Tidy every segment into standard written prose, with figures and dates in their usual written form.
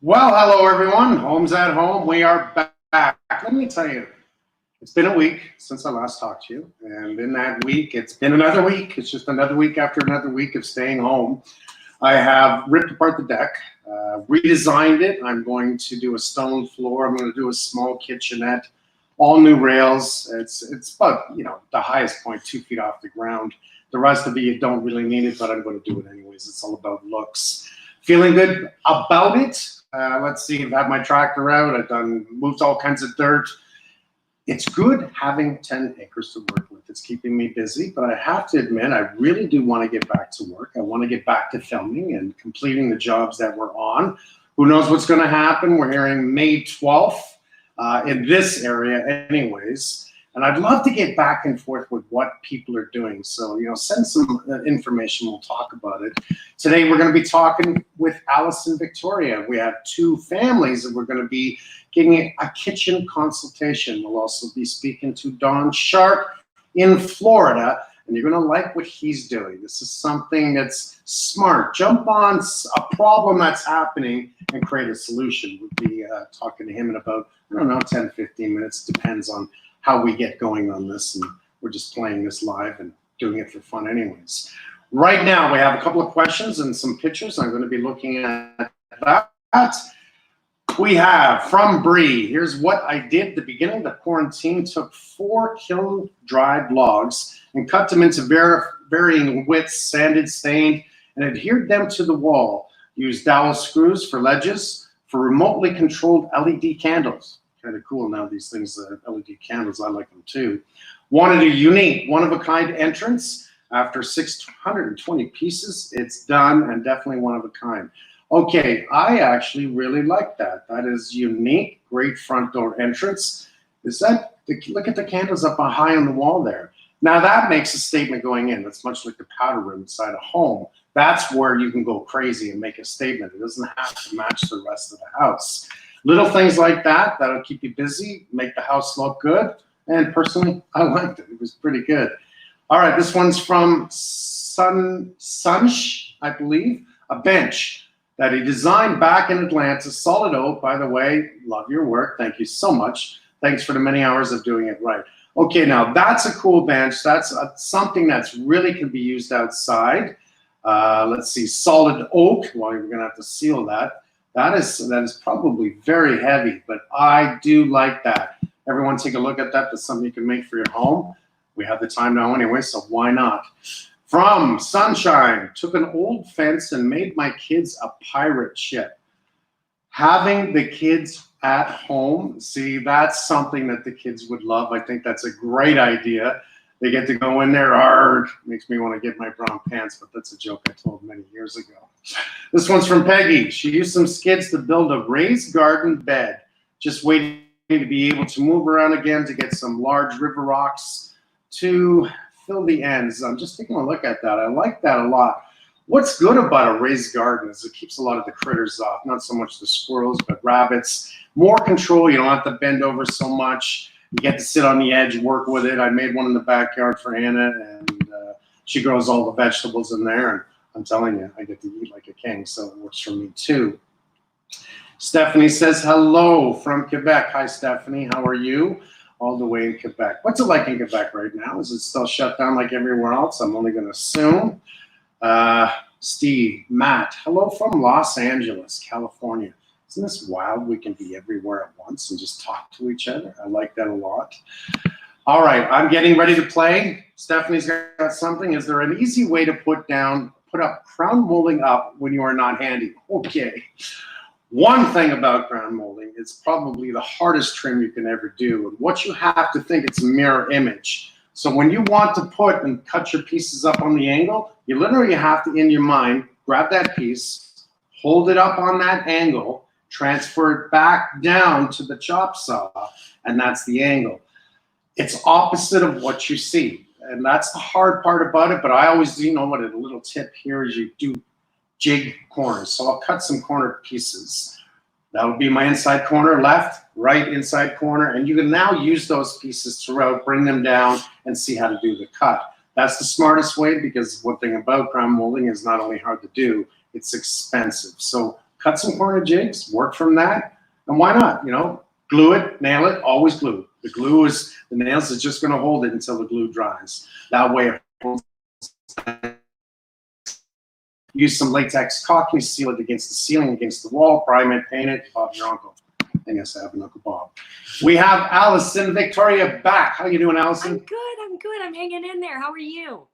Well, hello everyone. Holmes at home. We are back. Let me tell you, it's been a week since I last talked to you, and in that week, it's been another week. It's just another week after another week of staying home. I have ripped apart the deck, redesigned it. I'm going to do a stone floor. I'm going to do a small kitchenette, all new rails. It's about the highest point 2 feet off the ground. The rest of it you don't really need it, but I'm going to do it anyways. It's all about looks. Feeling good about it. Let's see, I've had my tractor out. I've moved all kinds of dirt. It's good having 10 acres to work with. It's keeping me busy, but I have to admit, I really do want to get back to work. I want to get back to filming and completing the jobs that we're on. Who knows what's going to happen? We're hearing May 12th in this area anyways. And I'd love to get back and forth with what people are doing. So, send some information. We'll talk about it. Today, we're going to be talking with Alison, Victoria. We have two families that we're going to be getting a kitchen consultation. We'll also be speaking to Don Sharp in Florida, and you're going to like what he's doing. This is something that's smart. Jump on a problem that's happening and create a solution. We'll be talking to him in about, 10, 15 minutes. Depends on how we get going on this, and we're just playing this live and doing it for fun anyways. Right now, we have a couple of questions and some pictures. I'm going to be looking at that. We have from Bree, here's what I did at the beginning of the quarantine. Took 4 kiln-dried logs and cut them into varying widths, sanded, stained, and adhered them to the wall. Used dowel screws for ledges for remotely controlled LED candles. Kind of cool now, these things, LED candles, I like them too. Wanted a unique, one-of-a-kind entrance. After 620 pieces, it's done and definitely one of a kind. Okay, I actually really like that. That is unique, great front door entrance. Look at the candles up high on the wall there. Now that makes a statement going in. That's much like the powder room inside a home. That's where you can go crazy and make a statement. It doesn't have to match the rest of the house. Little things like that, that'll keep you busy, make the house look good. And personally, I liked it. It was pretty good. All right, this one's from Sunsh, I believe, a bench that he designed back in Atlanta, solid oak, by the way. Love your work. Thank you so much. Thanks for the many hours of doing it right. Okay, now that's a cool bench. That's something that's really can be used outside. Let's see, solid oak. Well, you're gonna have to seal that. That is probably very heavy, but I do like that. Everyone take a look at that. That's something you can make for your home. We have the time now anyway, so why not? From Sunshine, took an old fence and made my kids a pirate ship. Having the kids at home, see, that's something that the kids would love. I think that's a great idea. They get to go in there hard. Makes me want to get my brown pants, but that's a joke I told many years ago. This one's from Peggy. She used some skids to build a raised garden bed. Just waiting to be able to move around again to get some large river rocks to fill the ends. I'm just taking a look at that. I like that a lot. What's good about a raised garden is it keeps a lot of the critters off. Not so much the squirrels, but rabbits. More control. You don't have to bend over so much. You get to sit on the edge, work with it. I made one in the backyard for Anna, and she grows all the vegetables in there. And I'm telling you, I get to eat like a king, so it works for me too. Stephanie says hello from Quebec. Hi, Stephanie. How are you? All the way in Quebec. What's it like in Quebec right now? Is it still shut down like everywhere else? I'm only going to assume. Steve, Matt, hello from Los Angeles, California. Isn't this wild? We can be everywhere at once and just talk to each other. I like that a lot. All right, I'm getting ready to play. Stephanie's got something. Is there an easy way to put up crown molding up when you are not handy? Okay. One thing about crown molding, it's probably the hardest trim you can ever do. And what you have to think, it's a mirror image. So when you want to put and cut your pieces up on the angle, you literally have to, in your mind, grab that piece, hold it up on that angle, transfer it back down to the chop saw, and that's the angle. It's opposite of what you see, and that's the hard part about it, but I always do know what a little tip here is you do jig corners. So I'll cut some corner pieces. That would be my inside corner, left, right inside corner, and you can now use those pieces throughout, bring them down, and see how to do the cut. That's the smartest way, because one thing about crown molding is not only hard to do, it's expensive. So cut some corner jigs, work from that, and why not? You know, glue it, nail it, always glue. The glue is, the nails is just going to hold it until the glue dries. That way it holds. Use some latex caulking, seal it against the ceiling, against the wall, prime it, paint it. Bob, your uncle. I guess I have an Uncle Bob. We have Alison Victoria back. How you doing, Alison? I'm good. I'm good. I'm hanging in there. How are you?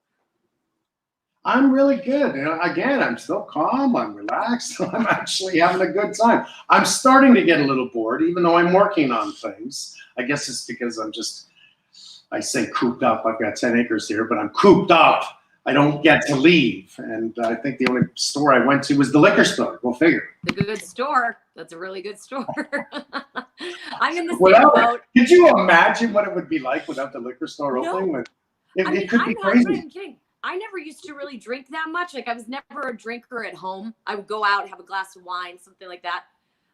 I'm really good. You know, again, I'm still calm. I'm relaxed. I'm actually having a good time. I'm starting to get a little bored, even though I'm working on things. I guess it's because I'm just, I say cooped up. I've got 10 acres here, but I'm cooped up. I don't get to leave. And I think the only store I went to was the liquor store. Go figure. The good store. That's a really good store. I'm in the same boat. Could you imagine what it would be like without the liquor store opening? No. It could be crazy. I'm not even kidding. I never used to really drink that much. Like I was never a drinker at home. I would go out, have a glass of wine, something like that.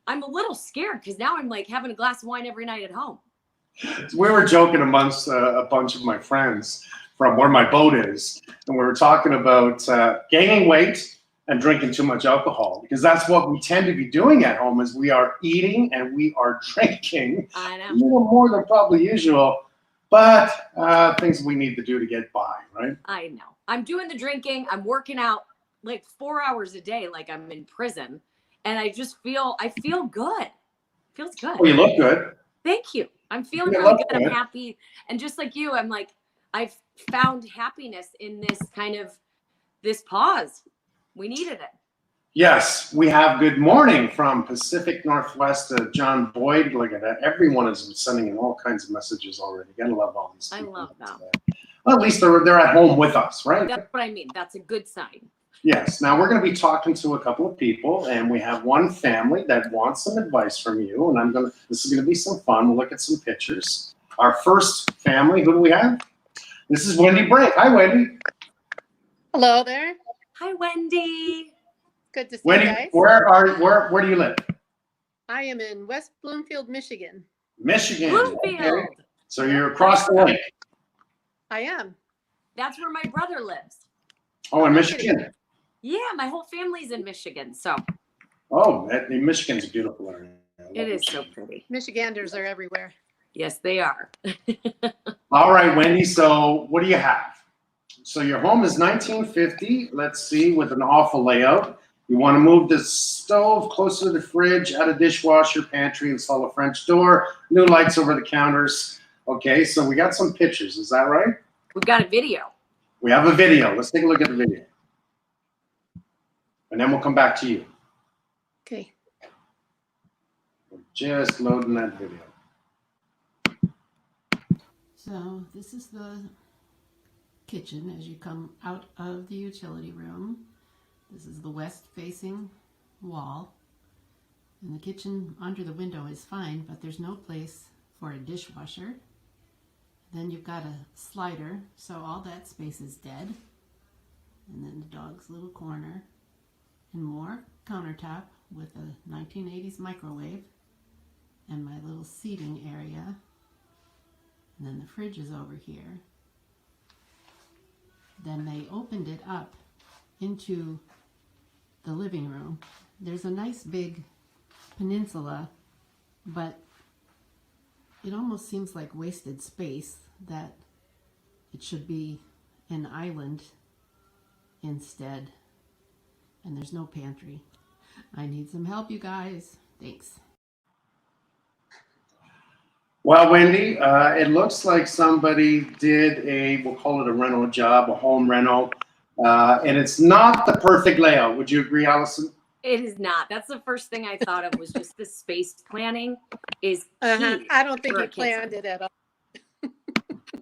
I'm a little scared because now I'm like having a glass of wine every night at home. We were joking amongst a bunch of my friends from where my boat is, and we were talking about gaining weight and drinking too much alcohol, because that's what we tend to be doing at home is we are eating and we are drinking. I know. A little more than probably usual, but things we need to do to get by, right? I know. I'm doing the drinking. I'm working out like 4 hours a day, like I'm in prison. And I feel good. Feels good. Well, you look good. Thank you. I'm feeling really good. I'm happy. And just like you, I'm like, I've found happiness in this pause. We needed it. Yes, we have good morning from Pacific Northwest. John Boyd. Look at that. Everyone is sending in all kinds of messages already. Gotta love all these people. I love them. Well, at least they're at home with us, right? That's what I mean. That's a good sign. Yes. Now we're going to be talking to a couple of people, and we have one family that wants some advice from you. And this is going to be some fun. We'll look at some pictures. Our first family. Who do we have? This is Wendy Brake. Hi, Wendy. Hello there. Hi, Wendy. Good to see Wendy, you guys. Where do you live? I am in West Bloomfield, Michigan. Michigan. Bloomfield. Okay. So you're across the lake. I am. That's where my brother lives. Oh, in Michigan. Yeah, my whole family's in Michigan. So. Oh, Michigan's a beautiful area. It is so pretty. Michiganders are everywhere. Yes, they are. All right, Wendy. So what do you have? So your home is 1950. Let's see, with an awful layout. You want to move the stove closer to the fridge, add a dishwasher, pantry, install a French door, new lights over the counters. Okay, so we got some pictures. Is that right? We've got a video. We have a video. Let's take a look at the video. And then we'll come back to you. Okay. We're just loading that video. So this is the kitchen as you come out of the utility room. This is the west facing wall. And the kitchen under the window is fine, but there's no place for a dishwasher. Then you've got a slider, so all that space is dead. And then the dog's little corner. And more countertop with a 1980s microwave. And my little seating area. And then the fridge is over here. Then they opened it up into the living room. There's a nice big peninsula, but it almost seems like wasted space, that it should be an island instead. And there's no pantry. I need some help, you guys. Thanks. Well, Wendy, it looks like somebody did we'll call it a rental job, a home rental, and it's not the perfect layout. Would you agree, Alison? It is not. That's the first thing I thought of, was just the space planning is key. I don't think for he a kitchen. planned it at all.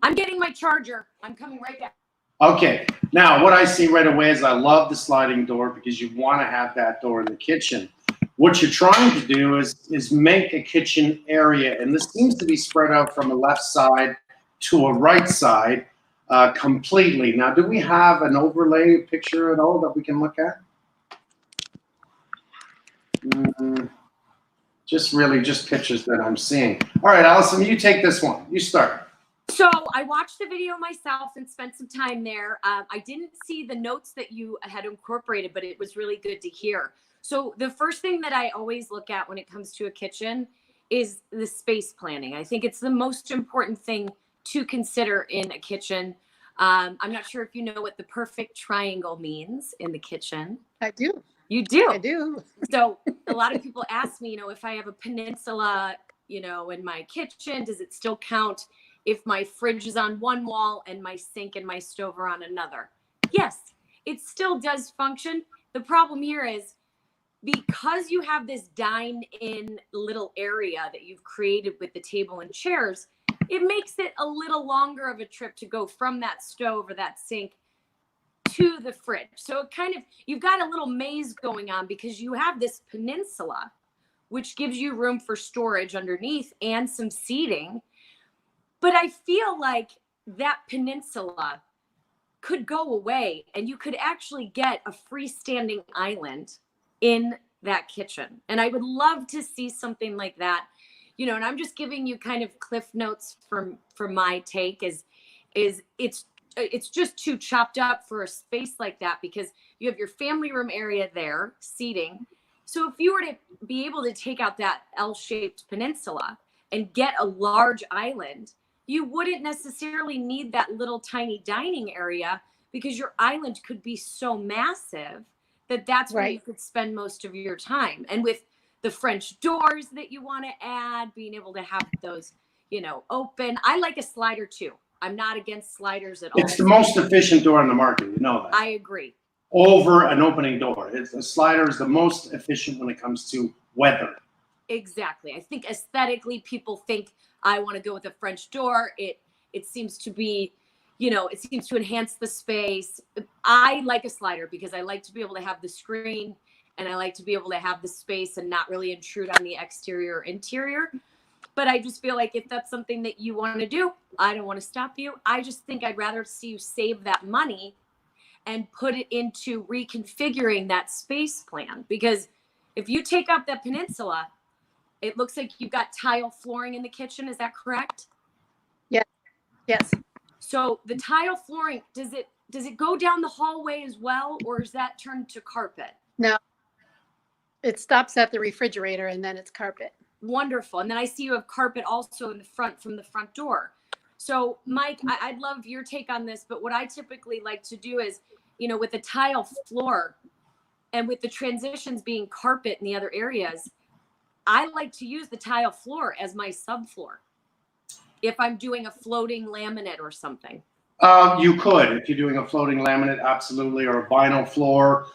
I'm getting my charger. I'm coming right back. Okay. Now, what I see right away is I love the sliding door, because you want to have that door in the kitchen. What you're trying to do is make a kitchen area, and this seems to be spread out from a left side to a right side completely. Now, do we have an overlay picture at all that we can look at? Just pictures that I'm seeing. All right, Alison, you take this one. You start. So I watched the video myself and spent some time there. I didn't see the notes that you had incorporated, but it was really good to hear. So the first thing that I always look at when it comes to a kitchen is the space planning. I think it's the most important thing to consider in a kitchen. I'm not sure if you know what the perfect triangle means in the kitchen. I do. You do. I do. So a lot of people ask me, if I have a peninsula, in my kitchen, does it still count if my fridge is on one wall and my sink and my stove are on another? Yes, it still does function. The problem here is because you have this dine-in little area that you've created with the table and chairs, it makes it a little longer of a trip to go from that stove or that sink to the fridge. So you've got a little maze going on because you have this peninsula, which gives you room for storage underneath and some seating. But I feel like that peninsula could go away and you could actually get a freestanding island in that kitchen. And I would love to see something like that, and I'm just giving you kind of cliff notes from my take is it's just too chopped up for a space like that because you have your family room area there, seating. So if you were to be able to take out that L-shaped peninsula and get a large island, you wouldn't necessarily need that little tiny dining area because your island could be so massive that's where you could spend most of your time. And with the French doors that you want to add, being able to have those, open. I like a slider too. I'm not against sliders at all. It's the most efficient door on the market. You know that. I agree. Over an opening door. A slider is the most efficient when it comes to weather. Exactly. I think aesthetically, people think I want to go with a French door. It seems to be, it seems to enhance the space. I like a slider because I like to be able to have the screen and I like to be able to have the space and not really intrude on the exterior or interior. But I just feel like if that's something that you want to do, I don't want to stop you. I just think I'd rather see you save that money and put it into reconfiguring that space plan. Because if you take out that peninsula, it looks like you've got tile flooring in the kitchen. Is that correct? Yeah. Yes. So the tile flooring, does it go down the hallway as well, or is that turned to carpet? No. It stops at the refrigerator and then it's carpet. Wonderful. And then I see you have carpet also in the front from the front door. So Mike, I'd love your take on this, but what I typically like to do is, with the tile floor and with the transitions being carpet in the other areas, I like to use the tile floor as my subfloor if I'm doing a floating laminate or something. You could, if you're doing a floating laminate, absolutely, or a vinyl floor.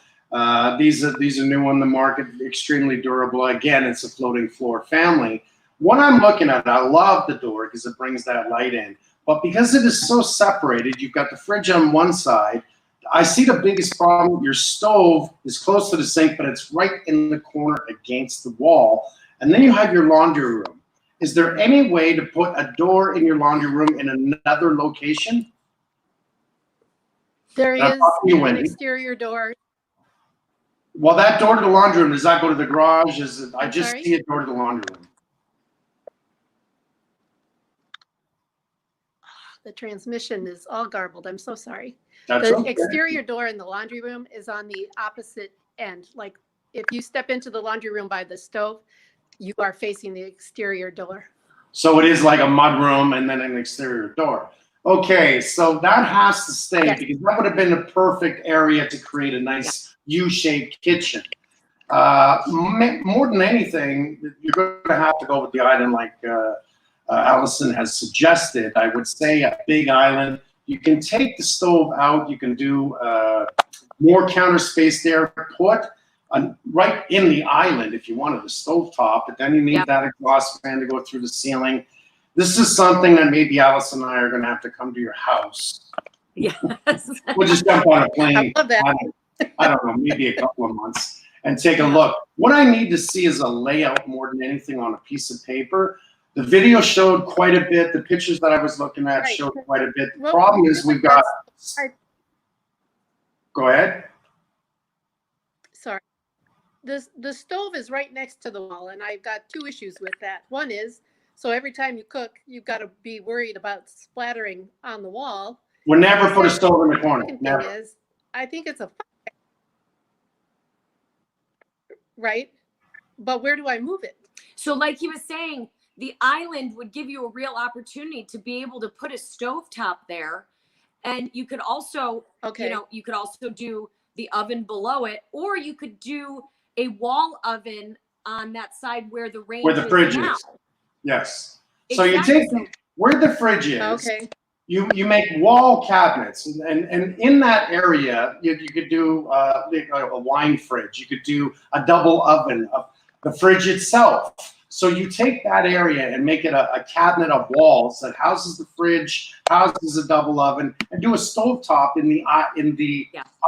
These are new on the market, extremely durable. Again, it's a floating floor family. What I'm looking at, I love the door because it brings that light in. But because it is so separated, you've got the fridge on one side. I see the biggest problem. Your stove is close to the sink, but it's right in the corner against the wall. And then you have your laundry room. Is there any way to put a door in your laundry room in another location? There is you, an Wendy. exterior door. Well, that door to the laundry room, does that go to the garage? I just sorry? see a door to the laundry room. The transmission is all garbled. I'm so sorry. That's The okay. exterior door in the laundry room is on the opposite end. Like if you step into the laundry room by the stove, you are facing the exterior door. So it is like a mud room and then an exterior door. Okay, so that has to stay because that would have been a perfect area to create a nice U-shaped kitchen. More than anything, you're going to have to go with the island like Alison has suggested. I would say a big island. You can take the stove out. You can do more counter space there. Put right in the island if you wanted a stove top, but then you need that exhaust fan to go through the ceiling. This is something that maybe Alison and I are going to have to come to your house. Yes. We'll just jump on a plane. I love that. I don't know, maybe a couple of months and take a look. What I need to see is a layout more than anything on a piece of paper. The video showed quite a bit. The pictures that I was looking at showed quite a bit. The problem is we've got. Go ahead. Sorry. The stove is right next to the wall, and I've got two issues with that. One is So every time you cook, you've got to be worried about splattering on the wall. We'll never put a stove in the corner. Second Never. thing is, I think it's right, but where do I move it? So like he was saying, the island would give you a real opportunity to be able to put a stovetop there. And you could also, Okay. you could also do the oven below it, or you could do a wall oven on that side where the range Where the fridge now. is. Yes. So you Exactly. take where the fridge is. Okay. You make wall cabinets, and in that area, you could do a wine fridge. You could do a double oven, the fridge itself. So you take that area and make it a cabinet of walls that houses the fridge, houses a double oven, and do a stovetop in the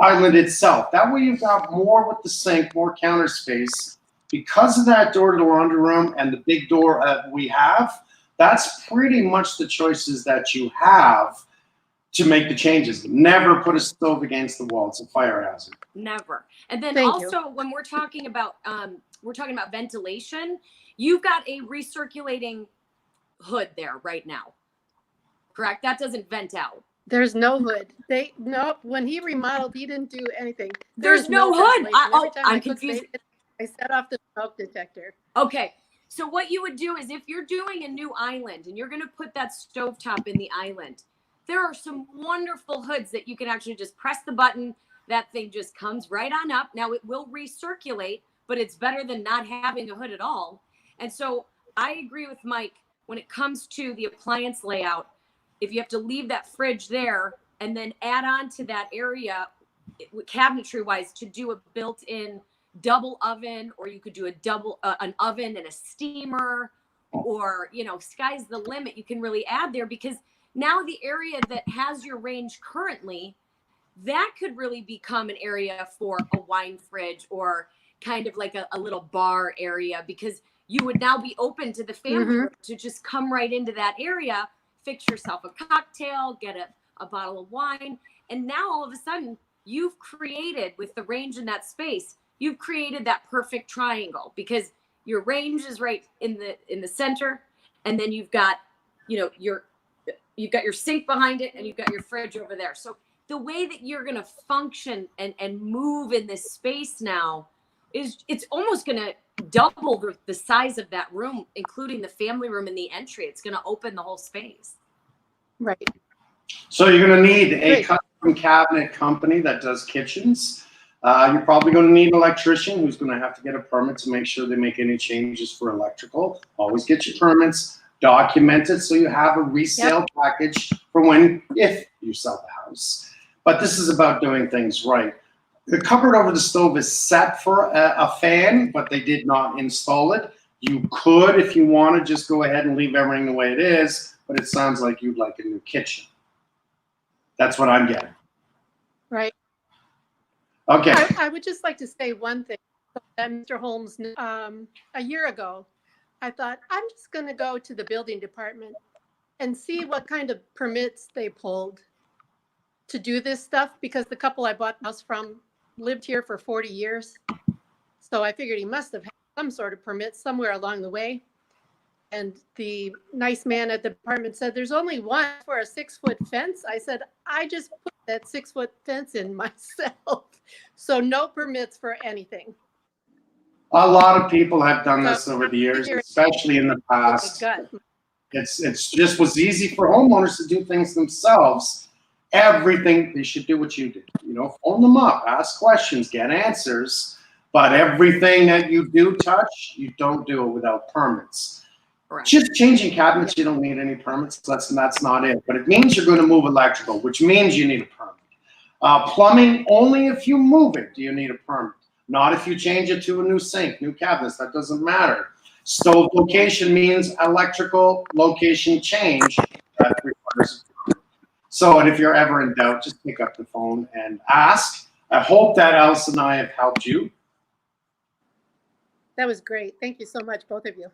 island itself. That way you've got more with the sink, more counter space. Because of that door to the laundry room and the big door we have, that's pretty much the choices that you have to make the changes. Never put a stove against the wall. It's a fire hazard. Never. And then Thank also when we're talking about ventilation, you've got a recirculating hood there right now. Correct? That doesn't vent out. There's no hood. When he remodeled, he didn't do anything. There's no hood. ventilation. Every time I'm I cook confused. bacon, I set off the smoke detector. Okay. So what you would do is if you're doing a new island and you're going to put that stovetop in the island, there are some wonderful hoods that you can actually just press the button. That thing just comes right on up. Now it will recirculate, but it's better than not having a hood at all. And so I agree with Mike when it comes to the appliance layout. If you have to leave that fridge there and then add on to that area cabinetry wise to do a built-in double oven, or you could do an oven and a steamer, or sky's the limit. You can really add there, because now the area that has your range currently, that could really become an area for a wine fridge or kind of like a little bar area, because you would now be open to the family room to just come right into that area, fix yourself a cocktail, get a bottle of wine, and now all of a sudden you've created, with the range in that space, you've created that perfect triangle, because your range is right in the center, and then you've got your sink behind it, and you've got your fridge over there. So the way that you're going to function and move in this space now it's almost going to double the size of that room, including the family room and the entry. It's going to open the whole space. Right. So you're going to need a Great. custom cabinet company that does kitchens. You're probably going to need an electrician who's going to have to get a permit to make sure they make any changes for electrical. Always get your permits documented so you have a resale package for if you sell the house. But this is about doing things right. The cupboard over the stove is set for a fan, but they did not install it. You could, if you want to, just go ahead and leave everything the way it is, but it sounds like you'd like a new kitchen. That's what I'm getting. Right. Okay. I would just like to say one thing. That Mr. Holmes, a year ago, I thought, I'm just going to go to the building department and see what kind of permits they pulled to do this stuff, because the couple I bought the house from lived here for 40 years. So I figured he must have had some sort of permit somewhere along the way. And the nice man at the department said, there's only one for a 6-foot fence. I said, I just put that 6-foot fence in myself. So no permits for anything. A lot of people have done this over the years, especially in the past. It's just was easy for homeowners to do things themselves. Everything, they should do what you did. Phone them up, ask questions, get answers. But everything that you do touch, you don't do it without permits. Right. Just changing cabinets, you don't need any permits. That's not it. But it means you're going to move electrical, which means you need a permit. Plumbing, only if you move it do you need a permit. Not if you change it to a new sink, new cabinets. That doesn't matter. Stove location means electrical location change. That requires a permit. So, and if you're ever in doubt, just pick up the phone and ask. I hope that Alison and I have helped you. That was great. Thank you so much, both of you.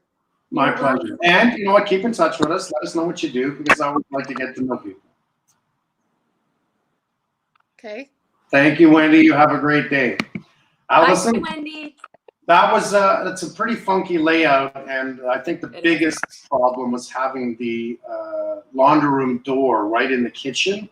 My pleasure. And you know what? Keep in touch with us. Let us know what you do, because I would like to get to know people. Okay. Thank you, Wendy. You have a great day. Alison? Bye, Wendy. That was it's a pretty funky layout, and I think the biggest problem was having the laundry room door right in the kitchen,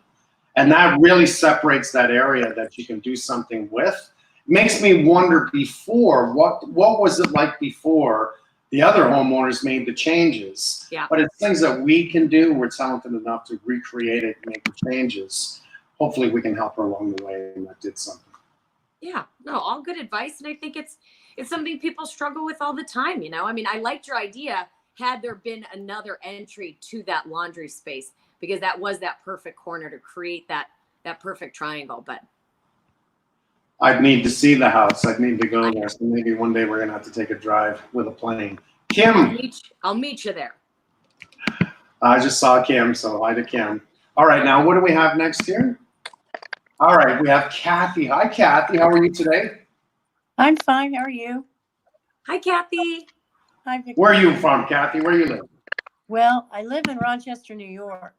and that really separates that area that you can do something with. Makes me wonder before what was it like before the other homeowners made the changes. Yeah. But it's things that we can do. We're talented enough to recreate it and make the changes. Hopefully we can help her along the way, and that did something. Yeah, no, all good advice. And I think it's something people struggle with all the time, you know? I mean, I liked your idea had there been another entry to that laundry space, because that was that perfect corner to create that perfect triangle. But I'd need to see the house. I'd need to go there. So maybe one day we're gonna have to take a drive with a plane. Kim, I'll meet you there. I just saw Kim, so hi to Kim. All right, now what do we have next here? All right, we have Cathy. Hi, Cathy. How are you today? I'm fine. How are you? Hi, Cathy. Hi, Victor. Where are you from, Cathy? Where do you live? Well, I live in Rochester, New York.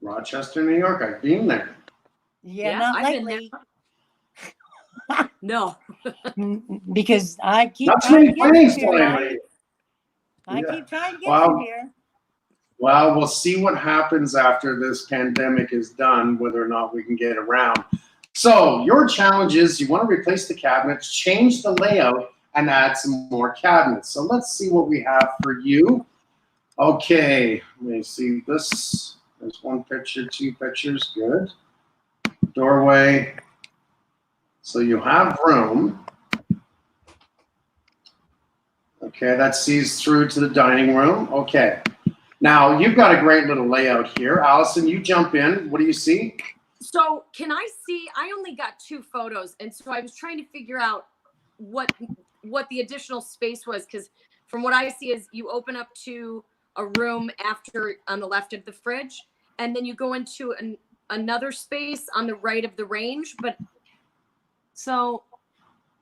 Rochester, New York. I've been there. Yeah, not I've been lately. No. Because I keep Not too trying many to get planes you here. flying Mike. lately. I Yeah. keep trying to get Wow. you here. Well, we'll see what happens after this pandemic is done, whether or not we can get around. So your challenge is you want to replace the cabinets, change the layout, and add some more cabinets. So let's see what we have for you. Okay, let me see this. There's one picture, two pictures, good. Doorway. So you have room. Okay, that sees through to the dining room. Okay. Now, you've got a great little layout here. Alison, you jump in. What do you see? So can I see? I only got 2 photos, and so I was trying to figure out what the additional space was, because from what I see is you open up to a room after on the left of the fridge, and then you go into another space on the right of the range. But so,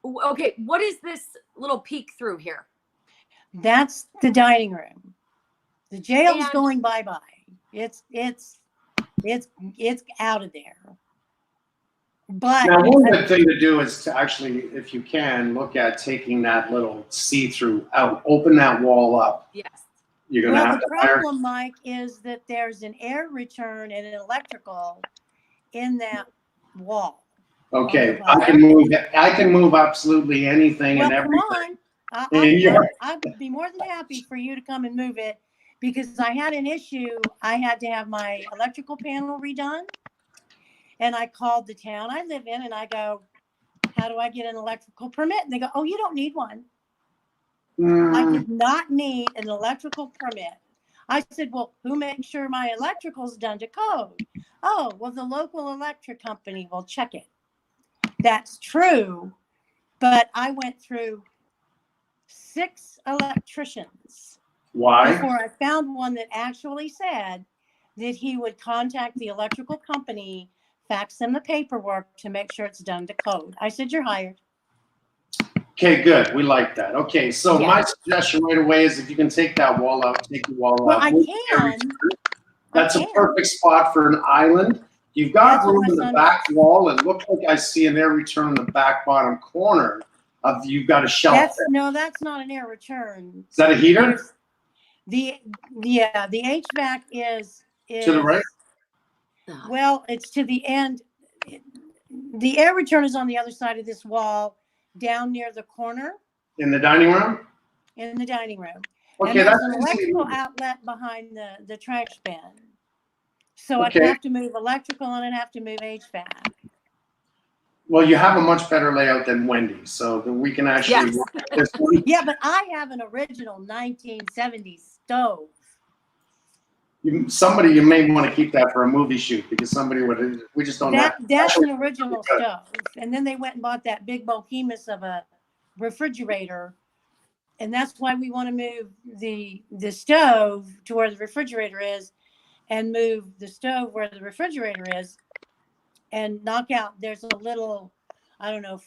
okay, what is this little peek through here? That's the dining room. The jail's And- going bye-bye. It's out of there. But Now, one good thing to do is to actually, if you can, look at taking that little see-through out. Open that wall up. Yes. You're going to well, have the to hire. problem, Mike, is that there's an air return and an electrical in that wall. Okay, I can move. I can move absolutely anything Well, and come everything. on. Yeah. I would be more than happy for you to come and move it, because I had an issue. I had to have my electrical panel redone, and I called the town I live in and I go, how do I get an electrical permit? And they go, oh, you don't need one. I did not need an electrical permit. I said, well, who makes sure my electrical's done to code? Oh, well, the local electric company will check it. That's true. But I went through 6 electricians Why? before I found one that actually said that he would contact the electrical company, fax them the paperwork to make sure it's done to code. I said, you're hired. Okay, good. We like that. Okay, so Yeah. my suggestion right away is if you can take that wall out, take the wall Well, out. I move can. That's I a can. perfect spot for an island. You've got That's what room my in the son back wall. It looks like I see an air return in the back bottom corner. You've got a shelf there. No, that's not an air return. Is that a heater? The HVAC is To the right? Well, it's to the end. The air return is on the other side of this wall, down near the corner In the dining room? in the dining room. Okay, And there's that's an easy. electrical outlet behind the trash bin. So Okay. I'd have to move electrical and I'd have to move HVAC. Well, you have a much better layout than Wendy, so that we can actually Yes. work this one. Yeah, but I have an original 1970s stove. Somebody, you may want to keep that for a movie shoot because somebody would, we just don't have. That's an original stove. And then they went and bought that big behemoth of a refrigerator. And that's why we want to move the stove to where the refrigerator is and move the stove where the refrigerator is and knock out. There's a little, I don't know,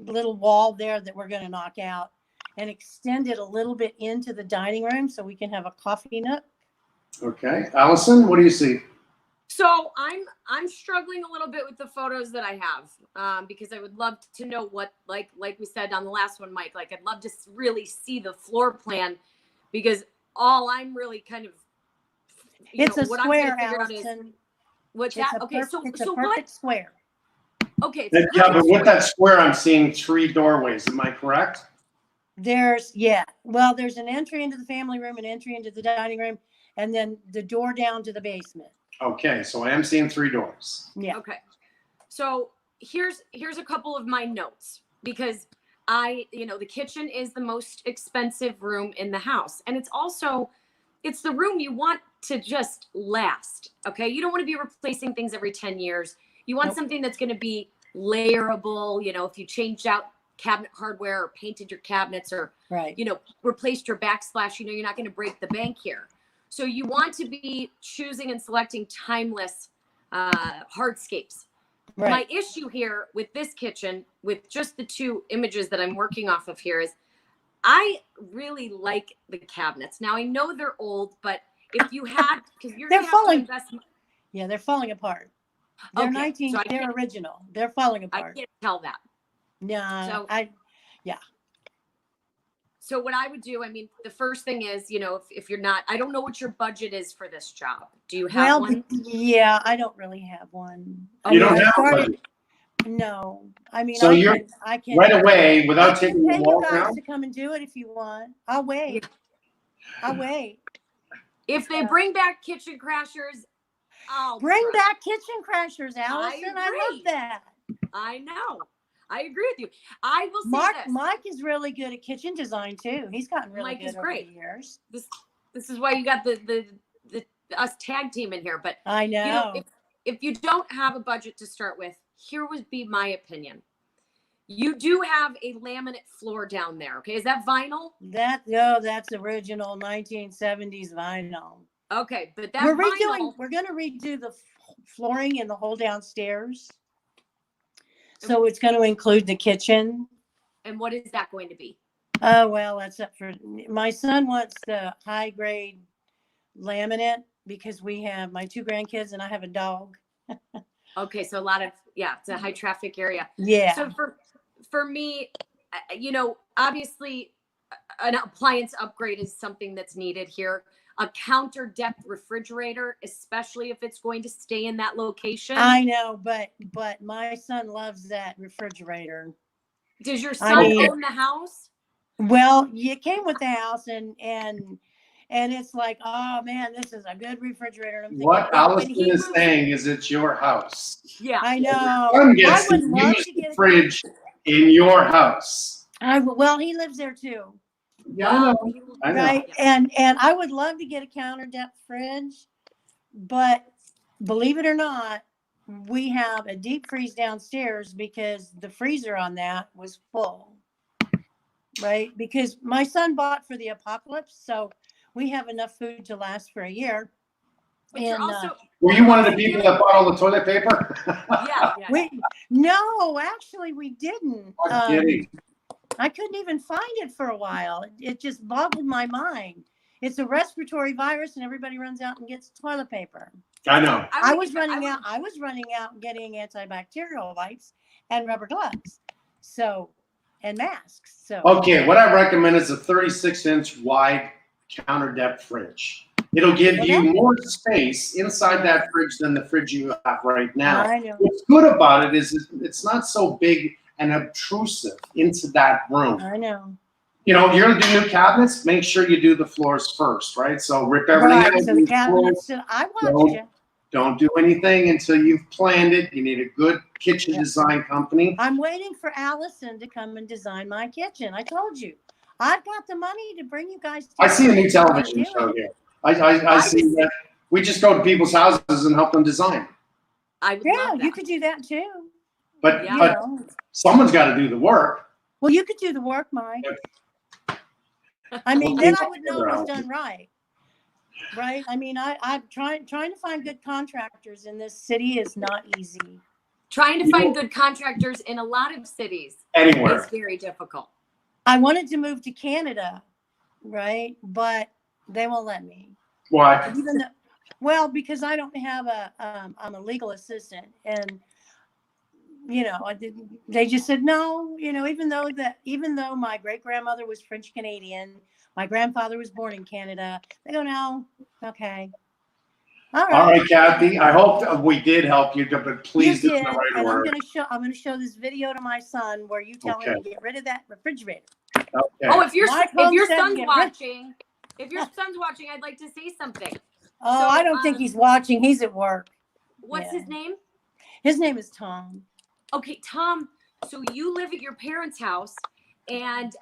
little wall there that we're going to knock out and extend it a little bit into the dining room so we can have a coffee nook. Okay, Alison, what do you see? So I'm struggling a little bit with the photos that I have, because I would love to know what, like we said on the last one, Mike, like I'd love to really see the floor plan, because all I'm really kind of, It's a what I'm square, trying to figure out is Allison. what's It's that? a Okay, it's a so perfect what? square. Okay, it's a Yeah, but perfect with square. that square, I'm seeing 3 doorways. Am I correct? There's there's an entry into the family room, an entry into the dining room, and then the door down to the basement. Okay, so I am seeing 3 doors. Yeah. Okay. So here's a couple of my notes, because the kitchen is the most expensive room in the house. And it's the room you want to just last. Okay. You don't want to be replacing things every 10 years. You want Nope. something that's going to be layerable. If you changed out cabinet hardware or painted your cabinets or, Right. replaced your backsplash, you're not going to break the bank here. So you want to be choosing and selecting timeless hardscapes. Right. My issue here with this kitchen, with just the 2 images that I'm working off of here, is I really like the cabinets. Now I know they're old, but if you had, because you're They're going to have to falling. invest. Yeah, they're falling apart. They're Okay, so they're original. They're falling I apart. can't tell that. No, So So what I would do, the first thing is, if you're not, I don't know what your budget is for this job. Do you have one? yeah, I don't really have one. You don't I have started, one. No, So you're I can right away, I without can taking pay the you wall guys down. to come and do it if you want. I'll wait. I'll wait. If they Yeah. bring back kitchen crashers, I'll Bring try. back kitchen crashers, Allison. I love agree. that. I know. I agree with you. I will say this. Mike is really good at kitchen design too. He's gotten really Mike good is over great. the years. This is why you got the us tag team in here. But I know. if you don't have a budget to start with, here would be my opinion. You do have a laminate floor down there. Okay, is that vinyl? That's original 1970s vinyl. Okay, but that We're vinyl. We're going to redo the flooring in the whole downstairs. So it's going to include the kitchen. And what is that going to be? Oh, well, that's up for my son wants the high grade laminate because we have my 2 grandkids and I have a dog. Okay, so a lot of, it's a high traffic area. Yeah. So for me, obviously an appliance upgrade is something that's needed here. A counter depth refrigerator, especially if it's going to stay in that location. I know, but my son loves that refrigerator. Does your son own the house? Well, you came with the house and it's like, oh man, this is a good refrigerator. I'm thinking, What Alison is saying is it's your house. Yeah. I know. Son gets I would to love use to the get fridge in your house. well, he lives there too. Yeah, I know. I know. Right. And I would love to get a counter depth fridge, but believe it or not, we have a deep freeze downstairs because the freezer on that was full. Right. Because my son bought for the apocalypse. So we have enough food to last for a year. But you're also, Were you one of the people that bought all the toilet paper? yeah. No, actually we didn't. I'm kidding. I couldn't even find it for a while. It just boggled my mind. It's a respiratory virus and everybody runs out and gets toilet paper. I know. I was running out and getting antibacterial wipes and rubber gloves. And masks. So Okay, what I recommend is a 36-inch wide counter depth fridge. It'll give you more space inside that fridge than the fridge you have right now. I know. What's good about it is it's not so big and obtrusive into that room. I know. You're gonna do new cabinets, make sure you do the floors first, right? So rip everything out. So the cabinets, I watched you. Don't do anything until you've planned it. You need a good kitchen design company. I'm waiting for Alison to come and design my kitchen. I told you. I've got the money to bring you guys. I see a new television show here. I see that we just go to people's houses and help them design. I would love that. You could do that too. But someone's got to do the work. Well, you could do the work, Mike. I mean, then I would know it was done right. Right? I mean, I'm trying to find good contractors in this city is not easy. Trying to find good contractors in a lot of cities anywhere is very difficult. I wanted to move to Canada, right? But they won't let me. Why? Well, because I don't have I'm a legal assistant, and they just said no. Even though my great grandmother was French Canadian, my grandfather was born in Canada. They go, no, okay, all All right. right, Cathy. I hope we did help you, but please do You it in did, the right and order. I'm gonna show this video to my son where you tell him Okay. to get rid of that refrigerator. Okay. Oh, if your Mike if your Holmes said son's get rid- watching, I'd like to say something. Oh, So, I don't think he's watching. He's at work. What's Yeah. his name? His name is Tom. Okay, Tom. So you live at your parents' house, and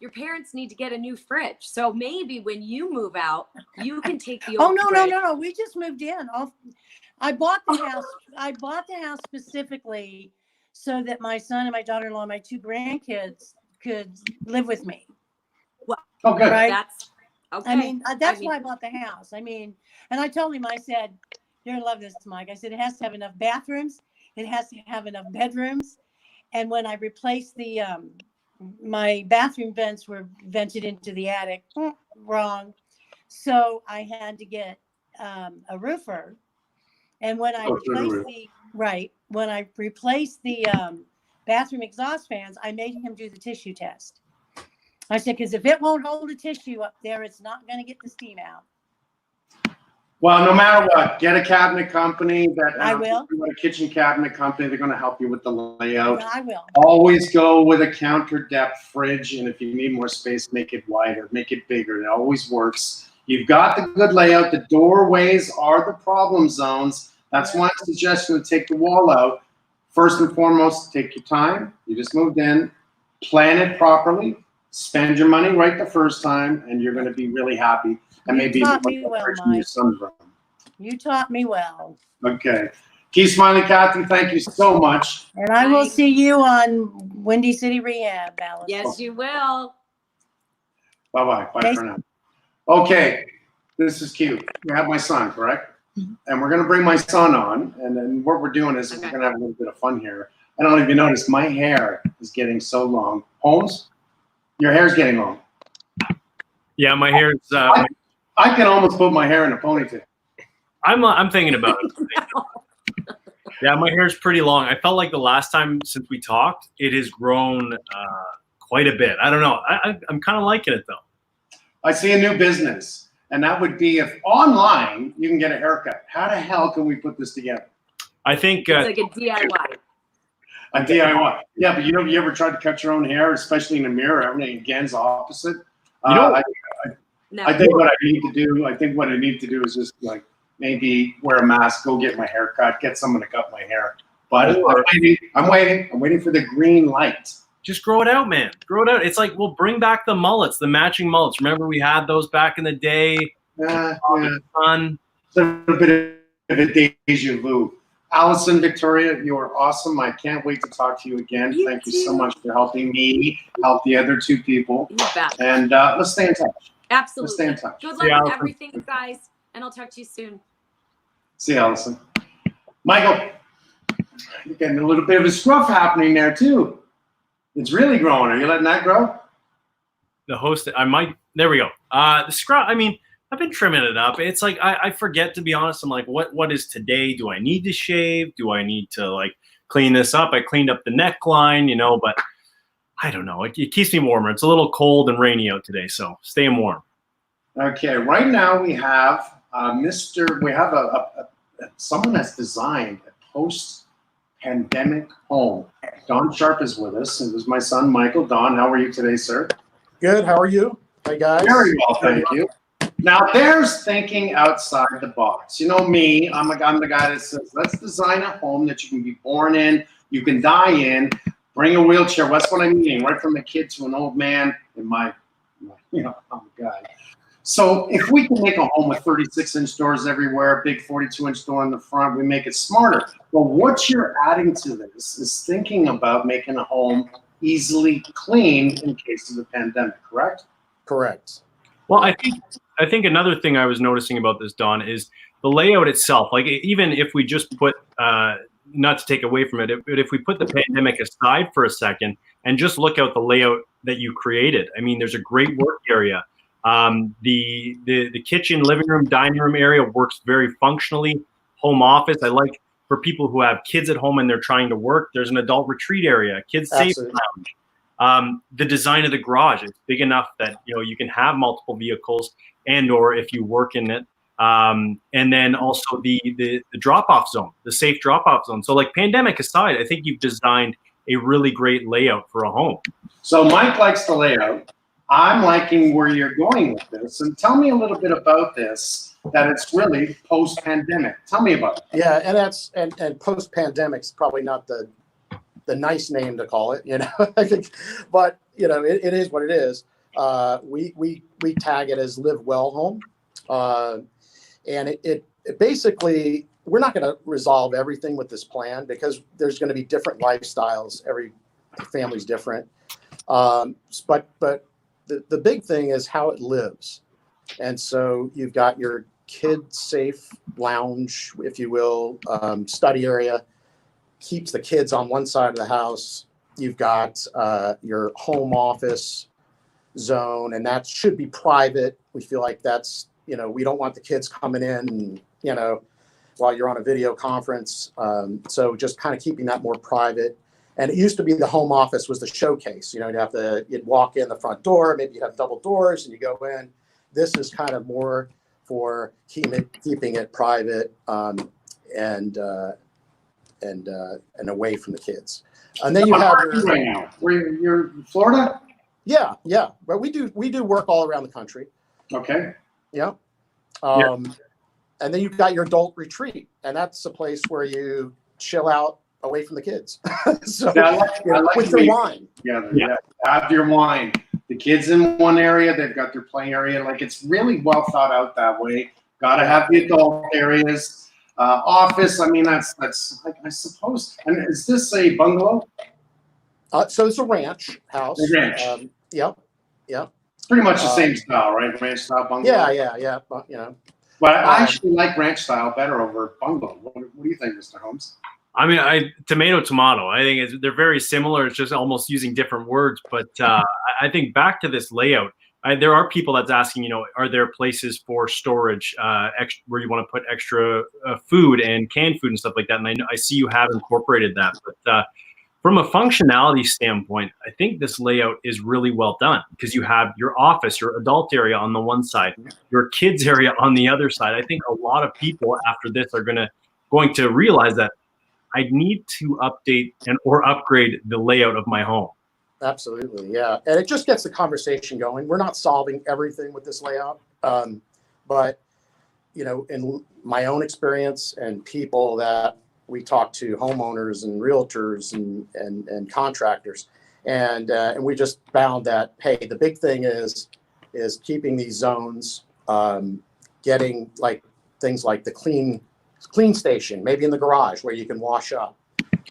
your parents need to get a new fridge. So maybe when you move out, you can take the Oh old no, fridge. no. We just moved in. I bought the house. I bought the house specifically so that my son and my daughter-in-law, my two grandkids, could live with me. Oh, good. Right? That's okay. I mean, that's why I bought the house. I mean, and I told him, I said, "You're gonna love this, Mike." I said, "It has to have enough bathrooms. It has to have enough bedrooms." And when I replaced the my bathroom vents were vented into the attic. Wrong. So I had to get a roofer. And when I replaced the bathroom exhaust fans, I made him do the tissue test. I said, because if it won't hold a tissue up there, it's not going to get the steam out. Well, no matter what, get a cabinet company I will. A kitchen cabinet company. They're going to help you with the layout. Yeah, I will. Always go with a counter depth fridge, and if you need more space, make it wider, make it bigger. It always works. You've got the good layout. The doorways are the problem zones. That's my suggestion to take the wall out. First and foremost, take your time. You just moved in. Plan it properly. Spend your money right the first time, and you're going to be really happy. And maybe You taught me well, Mike. You taught me well. Okay. Keep smiling, Cathy. Thank you so much. And I will see you on Windy City Rehab, Alison. Yes, you will. Bye-bye. Bye for now. Okay. This is cute. You have my son, correct? And we're going to bring my son on. And then what we're doing is we're going to have a little bit of fun here. I don't know if you noticed, my hair is getting so long. Holmes, your hair's getting long. Yeah, my hair's. I can almost put my hair in a ponytail. I'm thinking about it. Yeah, my hair's pretty long. I felt like the last time since we talked, it has grown quite a bit. I don't know. I'm kind of liking it though. I see a new business, and that would be if online you can get a haircut. How the hell can we put this together? I think It's like a DIY. A DIY. Yeah, but you ever tried to cut your own hair, especially in a mirror? Everything again's opposite. You know, I think what I need to do. I think what I need to do is just like maybe wear a mask, go get my hair cut, get someone to cut my hair. But I'm waiting for the green light. just grow it out, man. Grow it out. It's like, we'll bring back the mullets, the matching mullets. Remember we had those back in the day? Fun. It's a little bit of a deja vu. Alison, Victoria, you are awesome. I can't wait to talk to you again. Thank you so much for helping me help the other two people. You bet. And let's stay in touch. Absolutely. Let's stay in touch. Good luck with everything, guys. And I'll talk to you soon. See you, Alison. Michael, you're getting a little bit of a scruff happening there, too. It's really growing. Are you letting that grow? The host, there we go. The scrub, I mean, I've been trimming it up. It's like, I forget, to be honest. I'm like, what is today? Do I need to shave? Do I need to like clean this up? I cleaned up the neckline, you know, but I don't know. It keeps me warmer. It's a little cold and rainy out today, so staying warm. Okay, right now we have someone that's designed a post-pandemic home. Don Sharp is with us. It was my son, Michael. Don, how are you today, sir? Good. How are you? Hi, guys. Very well, thank you. Now, there's thinking outside the box. You know me, I'm the guy that says, let's design a home that you can be born in, you can die in, bring a wheelchair. That's what I'm meaning, right from a kid to an old man in I'm a guy. So if we can make a home with 36-inch doors everywhere, big 42-inch door in the front, we make it smarter. But what you're adding to this is thinking about making a home easily clean in case of the pandemic, correct? Correct. Well, I think another thing I was noticing about this, Don, is the layout itself. Like, even if we just put, not to take away from it, but if we put the pandemic aside for a second and just look at the layout that you created, I mean, there's a great work area. The kitchen, living room, dining room area works very functionally. Home office. I like for people who have kids at home and they're trying to work. There's an adult retreat area, kids safe Absolutely. lounge. The design of the garage is big enough that you can have multiple vehicles, and or if you work in it. And then also the drop-off zone, the safe drop-off zone. So like pandemic aside, I think you've designed a really great layout for a home. So Mike likes the layout. I'm liking where you're going with this. And tell me a little bit about this, that it's really post-pandemic. Tell me about it. Yeah, and that's and post-pandemic's probably not the nice name to call it, I think, but it is what it is. We tag it as Live Well Home, and it basically, we're not going to resolve everything with this plan because there's going to be different lifestyles. Every family's different, but the big thing is how it lives, and so you've got your kid-safe lounge, if you will, study area. Keeps the kids on one side of the house. You've got your home office zone, and that should be private. We feel like that's, we don't want the kids coming in, while you're on a video conference. So just kind of keeping that more private. And it used to be the home office was the showcase. You'd walk in the front door, maybe you'd have double doors and you go in. This is kind of more for keeping it private and away from the kids. And then you have right now. You're in Florida? Yeah. But we do work all around the country. Okay. Yeah. And then you've got your adult retreat, and that's a place where you chill out away from the kids. So I like with your wine. Yeah. Have your wine. The kids in one area, they've got their play area. Like, it's really well thought out that way. Got to have the adult areas. Office, I mean, that's like, I suppose. And is this a bungalow? So it's a ranch house. A ranch. Yep. It's pretty much the same style, right? Ranch style bungalow. Yeah. But, But I actually like ranch style better over bungalow. What do you think, Mr. Holmes? I mean, tomato. I think they're very similar. It's just almost using different words. But I think back to this layout, there are people that's asking, are there places for storage where you want to put extra food and canned food and stuff like that? And I see you have incorporated that. But from a functionality standpoint, I think this layout is really well done because you have your office, your adult area on the one side, your kids area on the other side. I think a lot of people after this are going to realize that I need to update or upgrade the layout of my home. Absolutely, yeah. And it just gets the conversation going. We're not solving everything with this layout, but in my own experience and people that we talk to, homeowners and realtors and contractors, and we just found that, hey, the big thing is keeping these zones, getting like things like the clean station, maybe in the garage where you can wash up.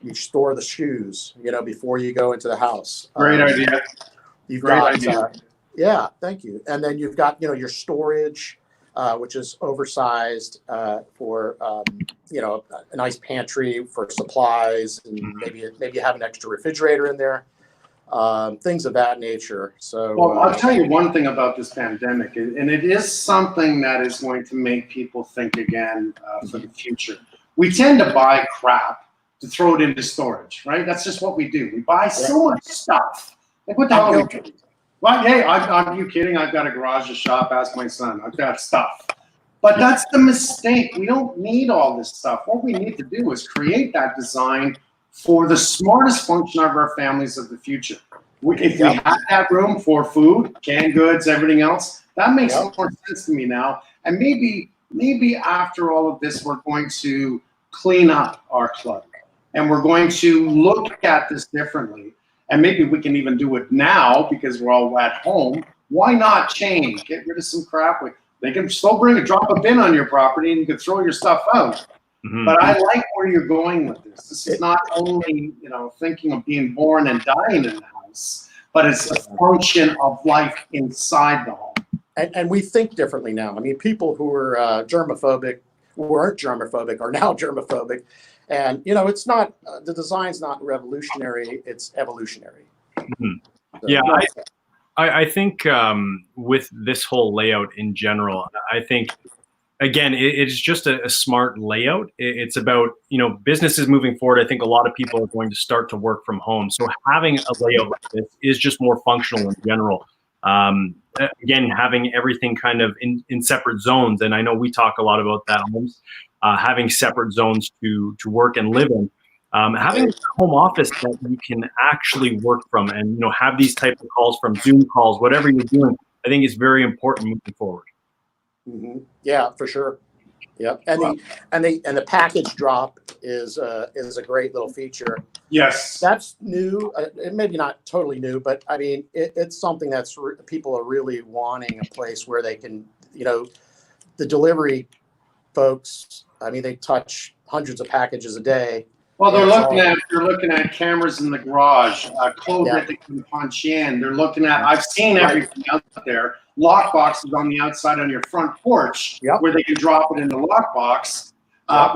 You store the shoes, before you go into the house. Great idea. Great idea. Yeah, thank you. And then you've got, your storage, which is oversized for, a nice pantry for supplies, and maybe you have an extra refrigerator in there, things of that nature. So, well, I'll tell you one thing about this pandemic, and it is something that is going to make people think again for the future. We tend to buy crap to throw it into storage, right? That's just what we do. We buy so much stuff. Like, what the hell are we doing? Well, hey, are you kidding? I've got a garage, a shop. Ask my son. I've got stuff. But that's the mistake. We don't need all this stuff. What we need to do is create that design for the smartest function of our families of the future. If we have that room for food, canned goods, everything else, that makes more sense to me now. And maybe after all of this, we're going to clean up our clutter. And we're going to look at this differently. And maybe we can even do it now because we're all at home. Why not change? Get rid of some crap. They can still drop a bin on your property and you can throw your stuff out. Mm-hmm. But I like where you're going with this. This is not only, thinking of being born and dying in the house, but it's a function of life inside the home. And we think differently now. I mean, people who were germophobic, who weren't germophobic, are now germophobic. And, it's not, the design's not revolutionary, it's evolutionary. Mm-hmm. So, yeah, I think with this whole layout in general, I think, again, it's just a smart layout. It's about, businesses moving forward. I think a lot of people are going to start to work from home. So having a layout like this is just more functional in general. Again, having everything kind of in separate zones. And I know we talk a lot about that, Holmes, having separate zones to work and live in. Having a home office that you can actually work from and, have these type of calls from Zoom calls, whatever you're doing, I think is very important moving forward. Mm-hmm. Yeah, for sure. Yeah, and the package drop is a great little feature. Yes. That's new. Maybe not totally new, but I mean, it's something that's people are really wanting a place where they can, the delivery folks. I mean, they touch hundreds of packages a day. Well, they're looking at cameras in the garage, code that they can punch in. They're looking at. I've seen everything out there. Lock boxes on the outside on your front porch, where they can drop it in the lockbox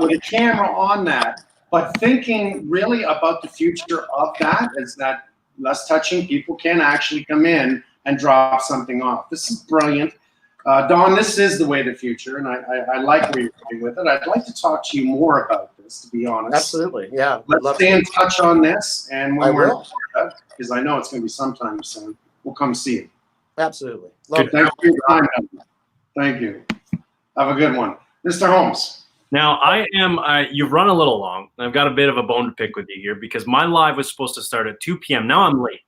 with a camera on that. But thinking really about the future of that is that less touching, people can actually come in and drop something off. This is brilliant. Don, this is the way of the future, and I like where you're going with it. I'd like to talk to you more about this, to be honest. Absolutely, yeah. Let's stay in touch on this, and when we're will. because I know it's going to be sometime soon, we'll come see you. Absolutely. Thank you for your time. Thank you. Have a good one. Mr. Holmes. Now, you've run a little long. I've got a bit of a bone to pick with you here because my live was supposed to start at 2 p.m. Now I'm late.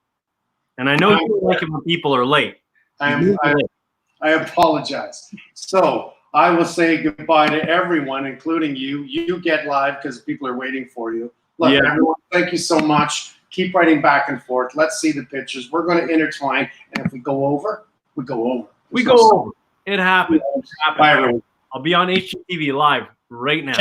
And I know you don't like it when people are late. I apologize. So I will say goodbye to everyone, including you. You get live because people are waiting for you. Look, everyone, thank you so much. Keep writing back and forth. Let's see the pictures. We're going to intertwine. And if we go over, we go over. We go over. It happens. Bye, everyone. I'll be on HGTV live right now.